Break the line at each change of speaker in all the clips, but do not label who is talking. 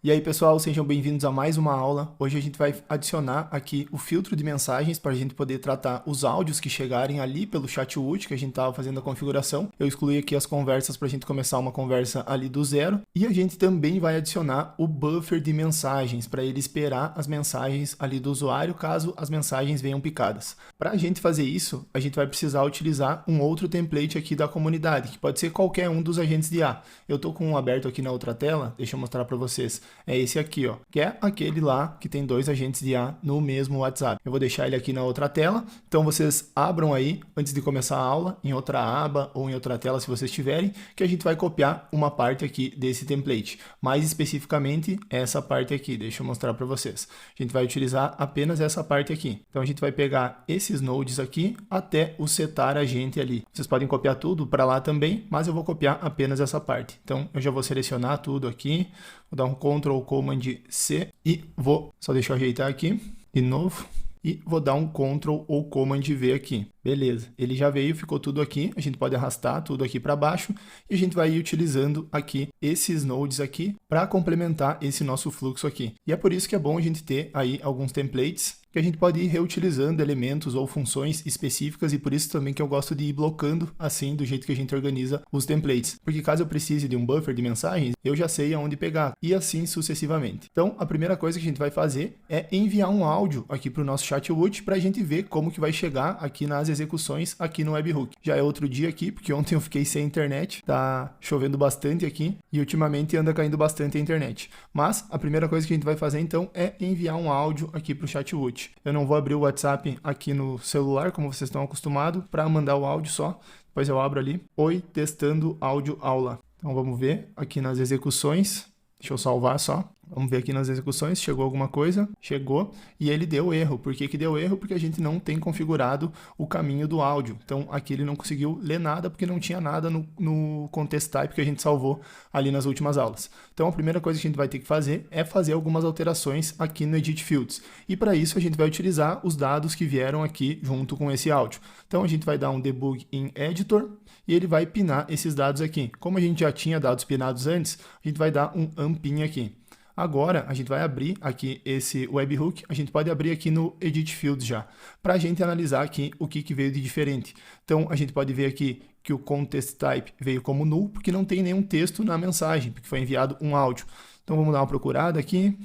E aí pessoal, sejam bem-vindos a mais uma aula. Hoje a gente vai adicionar aqui o filtro de mensagens para a gente poder tratar os áudios que chegarem ali pelo chat-ut que a gente estava fazendo a configuração. Eu excluí aqui as conversas para a gente começar uma conversa ali do zero. E a gente também vai adicionar o buffer de mensagens para ele esperar as mensagens ali do usuário caso as mensagens venham picadas. Para a gente fazer isso, a gente vai precisar utilizar um outro template aqui da comunidade, que pode ser qualquer um dos agentes de IA. Eu estou com um aberto aqui na outra tela, deixa eu mostrar para vocês. É esse aqui, ó, que é aquele lá que tem dois agentes de IA no mesmo WhatsApp. Eu vou deixar ele aqui na outra tela, então vocês abram aí, antes de começar a aula, em outra aba ou em outra tela, se vocês tiverem, que a gente vai copiar uma parte aqui desse template. Mais especificamente, essa parte aqui, deixa eu mostrar para vocês. A gente vai utilizar apenas essa parte aqui. Então a gente vai pegar esses nodes aqui até o setar agente ali. Vocês podem copiar tudo para lá também, mas eu vou copiar apenas essa parte. Então eu já vou selecionar tudo aqui, vou dar um Ctrl Command C e vou, só deixa eu ajeitar aqui, de novo, e vou dar um Ctrl ou Command V aqui. Beleza, ele já veio, ficou tudo aqui, a gente pode arrastar tudo aqui para baixo e a gente vai ir utilizando aqui esses nodes aqui para complementar esse nosso fluxo aqui. E é por isso que é bom a gente ter aí alguns templates que a gente pode ir reutilizando elementos ou funções específicas e por isso também que eu gosto de ir blocando assim do jeito que a gente organiza os templates. Porque caso eu precise de um buffer de mensagens, eu já sei aonde pegar e assim sucessivamente. Então, a primeira coisa que a gente vai fazer é enviar um áudio aqui para o nosso chat-ut para a gente ver como que vai chegar aqui nas execuções aqui no webhook. Já é outro dia aqui, porque ontem eu fiquei sem internet, tá chovendo bastante aqui e ultimamente anda caindo bastante a internet. Mas a primeira coisa que a gente vai fazer então é enviar um áudio aqui para o chat-ut. Eu não vou abrir o WhatsApp aqui no celular, como vocês estão acostumados, para mandar o áudio só. Depois eu abro ali. Oi, testando áudio aula. Então vamos ver aqui nas execuções. Deixa eu salvar só. Vamos ver aqui nas execuções, chegou alguma coisa? Chegou, e ele deu erro. Por que que deu erro? Porque a gente não tem configurado o caminho do áudio. Então, aqui ele não conseguiu ler nada, porque não tinha nada no context type que a gente salvou ali nas últimas aulas. Então, a primeira coisa que a gente vai ter que fazer é fazer algumas alterações aqui no Edit Fields. E para isso, a gente vai utilizar os dados que vieram aqui junto com esse áudio. Então, a gente vai dar um debug in editor, e ele vai pinar esses dados aqui. Como a gente já tinha dados pinados antes, a gente vai dar um unpin aqui. Agora, a gente vai abrir aqui esse webhook, a gente pode abrir aqui no Edit Fields já, para a gente analisar aqui o que veio de diferente. Então, a gente pode ver aqui que o context type veio como null, porque não tem nenhum texto na mensagem, porque foi enviado um áudio. Então, vamos dar uma procurada aqui,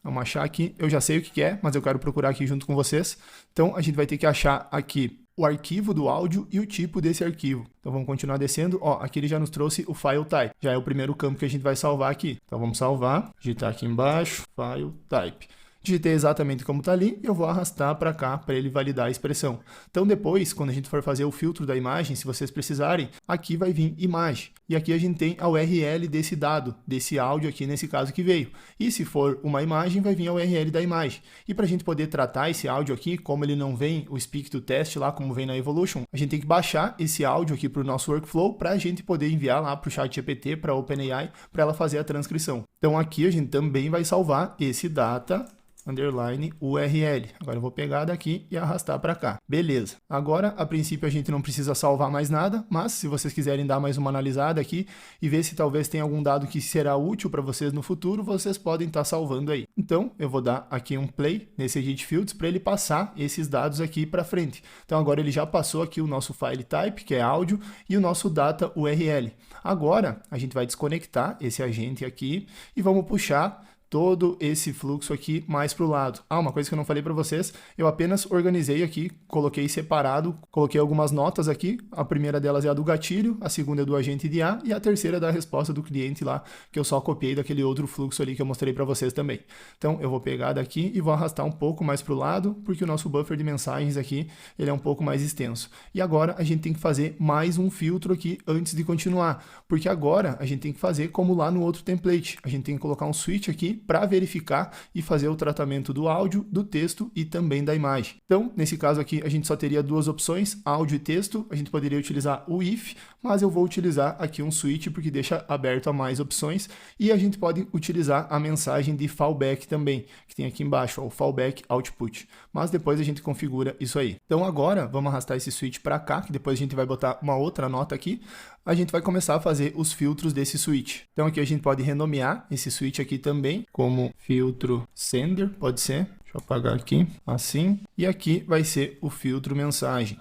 vamos achar aqui, eu já sei o que é, mas eu quero procurar aqui junto com vocês. Então, a gente vai ter que achar aqui o arquivo do áudio e o tipo desse arquivo. Então vamos continuar descendo. Ó, aqui ele já nos trouxe o file type. Já é o primeiro campo que a gente vai salvar aqui. Então vamos salvar, digitar aqui embaixo, file type. Digitei exatamente como está ali e eu vou arrastar para cá para ele validar a expressão. Então depois, quando a gente for fazer o filtro da imagem, se vocês precisarem, aqui vai vir imagem. E aqui a gente tem a URL desse dado, desse áudio aqui nesse caso que veio. E se for uma imagem, vai vir a URL da imagem. E para a gente poder tratar esse áudio aqui, como ele não vem o speak to test lá, como vem na Evolution, a gente tem que baixar esse áudio aqui para o nosso workflow para a gente poder enviar lá para o ChatGPT, para a OpenAI, para ela fazer a transcrição. Então aqui a gente também vai salvar esse data underline URL. Agora eu vou pegar daqui e arrastar para cá. Beleza. Agora, a princípio, a gente não precisa salvar mais nada, mas se vocês quiserem dar mais uma analisada aqui e ver se talvez tenha algum dado que será útil para vocês no futuro, vocês podem estar salvando aí. Então, eu vou dar aqui um play nesse Edit Fields para ele passar esses dados aqui para frente. Então, agora ele já passou aqui o nosso file type, que é áudio, e o nosso data URL. Agora, a gente vai desconectar esse agente aqui e vamos puxar todo esse fluxo aqui mais para o lado. Uma coisa que eu não falei para vocês, eu apenas organizei aqui, coloquei separado, coloquei algumas notas aqui, a primeira delas é a do gatilho, a segunda é do agente de IA e a terceira é da resposta do cliente lá, que eu só copiei daquele outro fluxo ali que eu mostrei para vocês também. Então eu vou pegar daqui e vou arrastar um pouco mais para o lado, porque o nosso buffer de mensagens aqui, ele é um pouco mais extenso. E agora a gente tem que fazer mais um filtro aqui antes de continuar, porque agora a gente tem que fazer como lá no outro template, a gente tem que colocar um switch aqui para verificar e fazer o tratamento do áudio, do texto e também da imagem. Então, nesse caso aqui, a gente só teria duas opções, áudio e texto. A gente poderia utilizar o if, mas eu vou utilizar aqui um switch porque deixa aberto a mais opções. E a gente pode utilizar a mensagem de fallback também, que tem aqui embaixo, ó, o fallback output. Mas depois a gente configura isso aí. Então agora, vamos arrastar esse switch para cá, que depois a gente vai botar uma outra nota aqui. A gente vai começar a fazer os filtros desse switch. Então aqui a gente pode renomear esse switch aqui também, como filtro sender, pode ser. Deixa eu apagar aqui, assim. E aqui vai ser o filtro mensagem.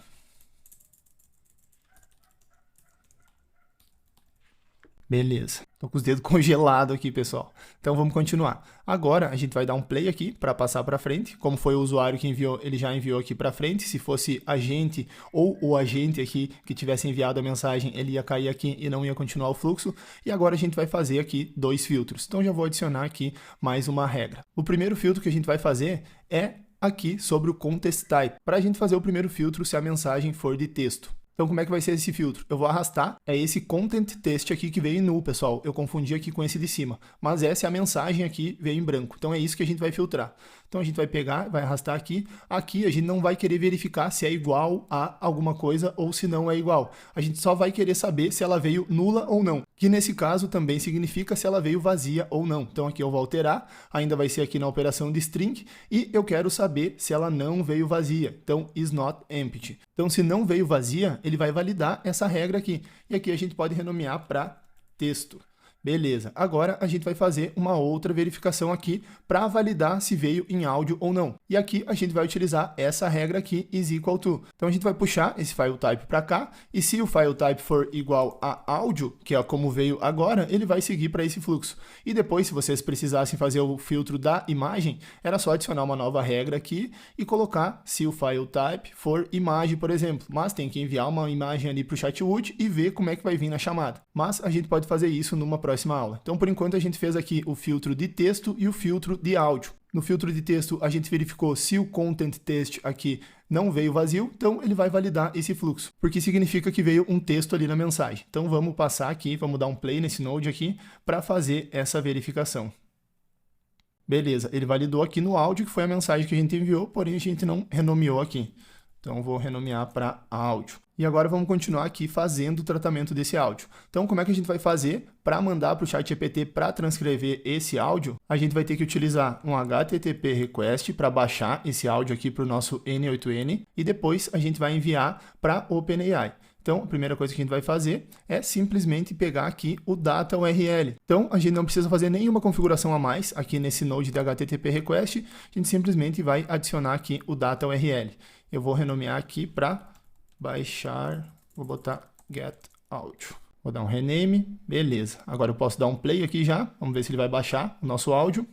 Beleza. Tô com os dedos congelados aqui, pessoal. Então vamos continuar. Agora a gente vai dar um play aqui para passar para frente. Como foi o usuário que enviou, ele já enviou aqui para frente. Se fosse a gente ou o agente aqui que tivesse enviado a mensagem, ele ia cair aqui e não ia continuar o fluxo. E agora a gente vai fazer aqui 2 filtros. Então já vou adicionar aqui mais uma regra. O primeiro filtro que a gente vai fazer é aqui sobre o context type, para a gente fazer o primeiro filtro se a mensagem for de texto. Então, como é que vai ser esse filtro? Eu vou arrastar, é esse content text aqui que veio em null, pessoal. Eu confundi aqui com esse de cima, mas essa é a mensagem aqui, veio em branco. Então, é isso que a gente vai filtrar. Então, a gente vai pegar, vai arrastar aqui. Aqui, a gente não vai querer verificar se é igual a alguma coisa ou se não é igual. A gente só vai querer saber se ela veio nula ou não, que nesse caso também significa se ela veio vazia ou não. Então, aqui eu vou alterar, ainda vai ser aqui na operação de string, e eu quero saber se ela não veio vazia. Então, is not empty. Então, se não veio vazia, ele vai validar essa regra aqui. E aqui a gente pode renomear para texto. Beleza, agora a gente vai fazer uma outra verificação aqui para validar se veio em áudio ou não. E aqui a gente vai utilizar essa regra aqui, is equal to. Então a gente vai puxar esse file type para cá, e se o file type for igual a áudio, que é como veio agora, ele vai seguir para esse fluxo. E depois, se vocês precisassem fazer o filtro da imagem, era só adicionar uma nova regra aqui e colocar se o file type for imagem, por exemplo. Mas tem que enviar uma imagem ali para o chatwood e ver como é que vai vir na chamada. Mas a gente pode fazer isso numa próxima aula. Então, por enquanto, a gente fez aqui o filtro de texto e o filtro de áudio. No filtro de texto, a gente verificou se o content text aqui não veio vazio, então ele vai validar esse fluxo, porque significa que veio um texto ali na mensagem. Então, vamos passar aqui, vamos dar um play nesse node aqui para fazer essa verificação. Beleza, ele validou aqui no áudio, que foi a mensagem que a gente enviou, porém a gente não renomeou aqui. Então, vou renomear para áudio. E agora vamos continuar aqui fazendo o tratamento desse áudio. Então, como é que a gente vai fazer para mandar para o ChatGPT para transcrever esse áudio? A gente vai ter que utilizar um HTTP request para baixar esse áudio aqui para o nosso N8N e depois a gente vai enviar para OpenAI. Então, a primeira coisa que a gente vai fazer é simplesmente pegar aqui o data URL. Então, a gente não precisa fazer nenhuma configuração a mais aqui nesse node de HTTP request, a gente simplesmente vai adicionar aqui o data URL. Eu vou renomear aqui para baixar, vou botar get audio. Vou dar um rename, beleza. Agora eu posso dar um play aqui já, vamos ver se ele vai baixar o nosso áudio.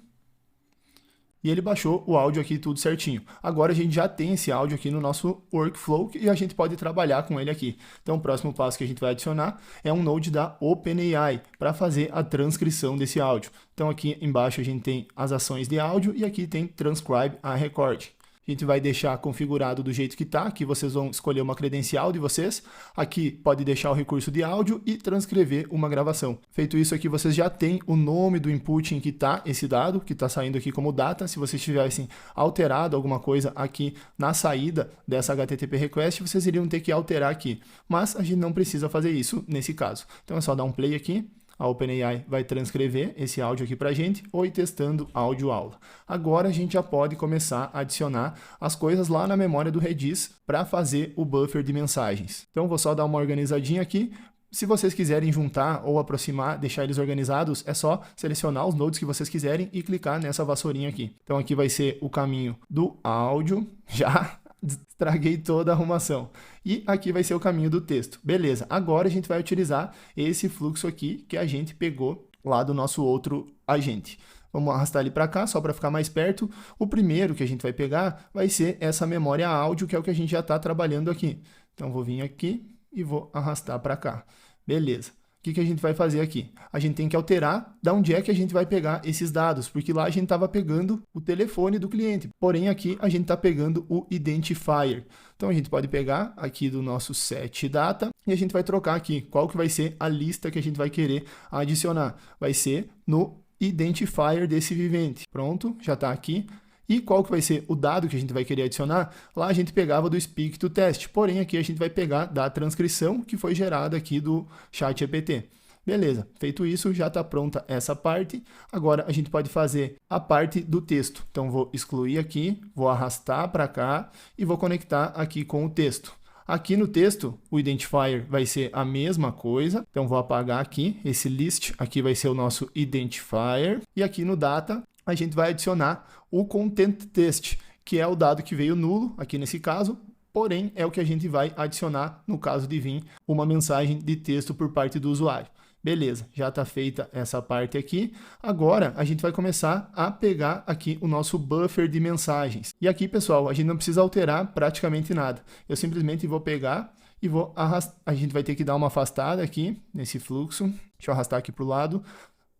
E ele baixou o áudio aqui tudo certinho. Agora a gente já tem esse áudio aqui no nosso workflow e a gente pode trabalhar com ele aqui. Então o próximo passo que a gente vai adicionar é um node da OpenAI para fazer a transcrição desse áudio. Então aqui embaixo a gente tem as ações de áudio e aqui tem transcribe a record. A gente vai deixar configurado do jeito que está, aqui vocês vão escolher uma credencial de vocês, aqui pode deixar o recurso de áudio e transcrever uma gravação. Feito isso aqui, vocês já têm o nome do input em que está esse dado, que está saindo aqui como data. Se vocês tivessem alterado alguma coisa aqui na saída dessa HTTP request, vocês iriam ter que alterar aqui, mas a gente não precisa fazer isso nesse caso. Então é só dar um play aqui. A OpenAI vai transcrever esse áudio aqui para a gente, ou ir testando áudio aula. Agora a gente já pode começar a adicionar as coisas lá na memória do Redis para fazer o buffer de mensagens. Então vou só dar uma organizadinha aqui. Se vocês quiserem juntar ou aproximar, deixar eles organizados, é só selecionar os nodes que vocês quiserem e clicar nessa vassourinha aqui. Então aqui vai ser o caminho do áudio, já estraguei toda a arrumação. E aqui vai ser o caminho do texto. Beleza, agora a gente vai utilizar esse fluxo aqui que a gente pegou lá do nosso outro agente. Vamos arrastar ele para cá, só para ficar mais perto. O primeiro que a gente vai pegar vai ser essa memória áudio, que é o que a gente já está trabalhando aqui. Então, vou vir aqui e vou arrastar para cá. Beleza. O que a gente vai fazer aqui? A gente tem que alterar de onde é que a gente vai pegar esses dados, porque lá a gente estava pegando o telefone do cliente, porém aqui a gente está pegando o identifier. Então a gente pode pegar aqui do nosso set data e a gente vai trocar aqui qual que vai ser a lista que a gente vai querer adicionar. Vai ser no identifier desse vivente. Pronto, já está aqui. E qual que vai ser o dado que a gente vai querer adicionar? Lá a gente pegava do speak to test, porém aqui a gente vai pegar da transcrição que foi gerada aqui do ChatGPT. Beleza, feito isso, já está pronta essa parte. Agora a gente pode fazer a parte do texto. Então vou excluir aqui, vou arrastar para cá e vou conectar aqui com o texto. Aqui no texto, o identifier vai ser a mesma coisa, então vou apagar aqui, esse list aqui vai ser o nosso identifier, e aqui no data, a gente vai adicionar o content test, que é o dado que veio nulo, aqui nesse caso, porém é o que a gente vai adicionar no caso de vir uma mensagem de texto por parte do usuário. Beleza, já está feita essa parte aqui. Agora a gente vai começar a pegar aqui o nosso buffer de mensagens. E aqui, pessoal, a gente não precisa alterar praticamente nada. Eu simplesmente vou pegar e vou arrastar. A gente vai ter que dar uma afastada aqui nesse fluxo. Deixa eu arrastar aqui para o lado.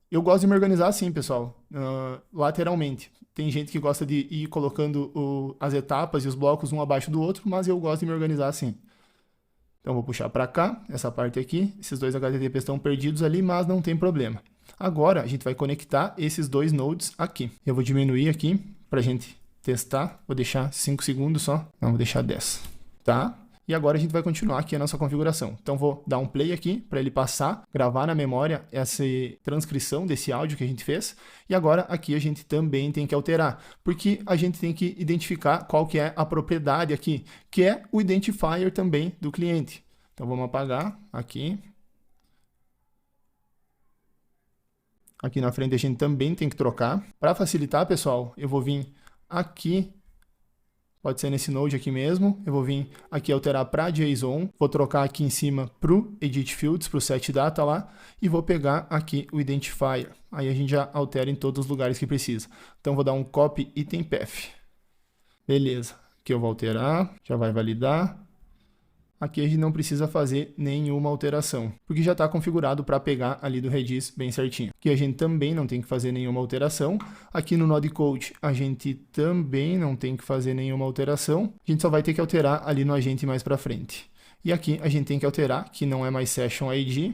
Eu gosto de me organizar assim, pessoal, lateralmente. Tem gente que gosta de ir colocando as etapas e os blocos um abaixo do outro, mas eu gosto de me organizar assim. Então, vou puxar para cá, essa parte aqui. Esses dois HTTP estão perdidos ali, mas não tem problema. Agora, a gente vai conectar esses dois nodes aqui. Eu vou diminuir aqui para a gente testar. Vou deixar 5 segundos só. Não, vou deixar 10. Tá? E agora a gente vai continuar aqui a nossa configuração. Então, vou dar um play aqui para ele passar, gravar na memória essa transcrição desse áudio que a gente fez. E agora aqui a gente também tem que alterar, porque a gente tem que identificar qual que é a propriedade aqui, que é o identifier também do cliente. Então, vamos apagar aqui. Aqui na frente a gente também tem que trocar. Para facilitar, pessoal, eu vou vir aqui. Pode ser nesse node aqui mesmo. Eu vou vir aqui alterar para JSON. Vou trocar aqui em cima para o Edit Fields, para o Set Data lá. E vou pegar aqui o Identifier. Aí a gente já altera em todos os lugares que precisa. Então vou dar um Copy Item Path. Beleza. Aqui eu vou alterar. Já vai validar. Aqui a gente não precisa fazer nenhuma alteração, porque já está configurado para pegar ali do Redis bem certinho. Aqui a gente também não tem que fazer nenhuma alteração. Aqui no Node Code a gente também não tem que fazer nenhuma alteração. A gente só vai ter que alterar ali no agente mais para frente. E aqui a gente tem que alterar, que não é mais Session ID,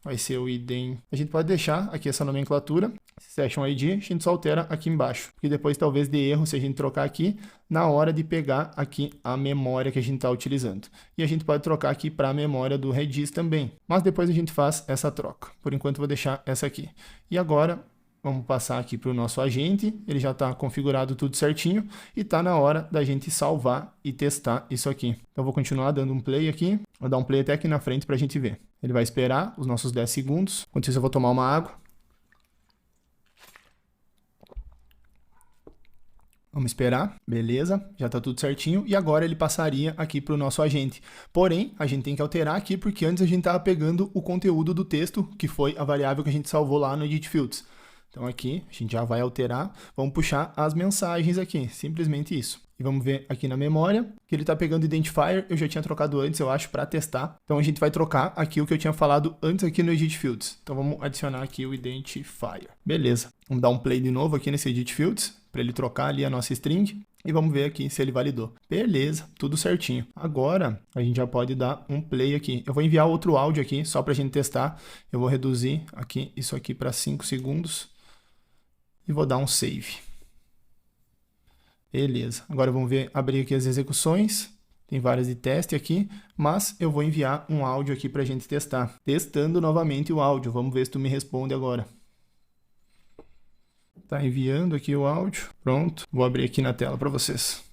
vai ser o idem. A gente pode deixar aqui essa nomenclatura, Session ID, a gente só altera aqui embaixo, porque depois talvez dê erro se a gente trocar aqui na hora de pegar aqui a memória que a gente está utilizando. E a gente pode trocar aqui para a memória do Redis também, mas depois a gente faz essa troca. Por enquanto eu vou deixar essa aqui. E agora vamos passar aqui para o nosso agente, ele já está configurado tudo certinho e está na hora da gente salvar e testar isso aqui. Então eu vou continuar dando um play aqui, vou dar um play até aqui na frente para a gente ver. Ele vai esperar os nossos 10 segundos, enquanto isso eu vou tomar uma água. Vamos esperar, beleza, já está tudo certinho e agora ele passaria aqui para o nosso agente. Porém, a gente tem que alterar aqui porque antes a gente estava pegando o conteúdo do texto, que foi a variável que a gente salvou lá no Edit Fields. Então aqui a gente já vai alterar, vamos puxar as mensagens aqui, simplesmente isso. E vamos ver aqui na memória que ele está pegando o identifier, eu já tinha trocado antes, eu acho, para testar. Então a gente vai trocar aqui o que eu tinha falado antes aqui no Edit Fields. Então vamos adicionar aqui o identifier. Beleza, vamos dar um play de novo aqui nesse Edit Fields, para ele trocar ali a nossa string. E vamos ver aqui se ele validou. Beleza, tudo certinho. Agora, a gente já pode dar um play aqui. Eu vou enviar outro áudio aqui, só para a gente testar. Eu vou reduzir aqui isso aqui para 5 segundos. E vou dar um save. Beleza. Agora vamos ver, abrir aqui as execuções. Tem várias de teste aqui, mas eu vou enviar um áudio aqui para a gente testar. Testando novamente o áudio. Vamos ver se tu me responde agora. Tá enviando aqui o áudio. Pronto. Vou abrir aqui na tela para vocês.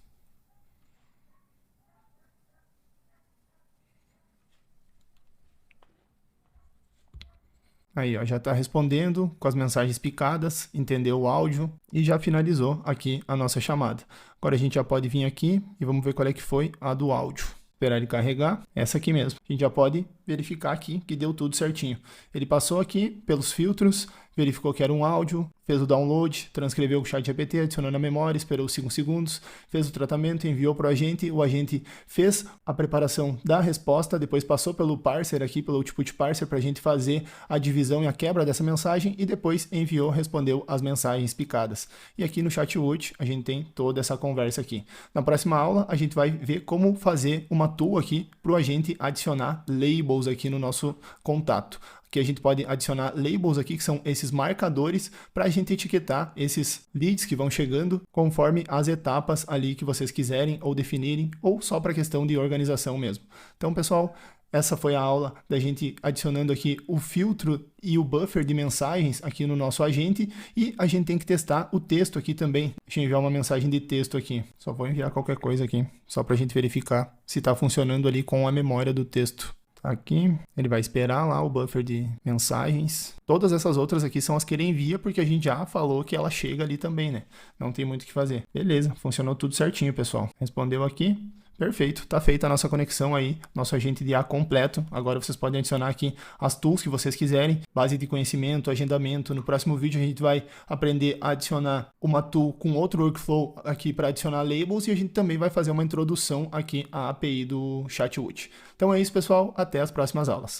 Aí, ó, já está respondendo com as mensagens picadas, entendeu o áudio e já finalizou aqui a nossa chamada. Agora a gente já pode vir aqui e vamos ver qual é que foi a do áudio. Esperar ele carregar, essa aqui mesmo. A gente já pode verificar aqui que deu tudo certinho. Ele passou aqui pelos filtros, verificou que era um áudio, fez o download, transcreveu o ChatGPT, adicionou na memória, esperou 5 segundos, fez o tratamento, enviou para o agente fez a preparação da resposta, depois passou pelo parser aqui, pelo output parser, para a gente fazer a divisão e a quebra dessa mensagem e depois enviou, respondeu as mensagens picadas. E aqui no ChatWood a gente tem toda essa conversa aqui. Na próxima aula a gente vai ver como fazer uma tool aqui para o agente adicionar labels aqui no nosso contato. Aqui a gente pode adicionar labels aqui, que são esses marcadores, para a gente etiquetar esses leads que vão chegando conforme as etapas ali que vocês quiserem ou definirem, ou só para questão de organização mesmo. Então, pessoal, essa foi a aula da gente adicionando aqui o filtro e o buffer de mensagens aqui no nosso agente, e a gente tem que testar o texto aqui também. Deixa eu enviar uma mensagem de texto aqui. Só vou enviar qualquer coisa aqui, só para a gente verificar se está funcionando ali com a memória do texto. Tá aqui, ele vai esperar lá o buffer de mensagens. Todas essas outras aqui são as que ele envia, porque a gente já falou que ela chega ali também, né? Não tem muito o que fazer. Beleza, funcionou tudo certinho, pessoal. Respondeu aqui. Perfeito, tá feita a nossa conexão aí, nosso agente de IA completo. Agora vocês podem adicionar aqui as tools que vocês quiserem, base de conhecimento, agendamento. No próximo vídeo a gente vai aprender a adicionar uma tool com outro workflow aqui para adicionar labels e a gente também vai fazer uma introdução aqui à API do ChatWoot. Então é isso, pessoal, até as próximas aulas.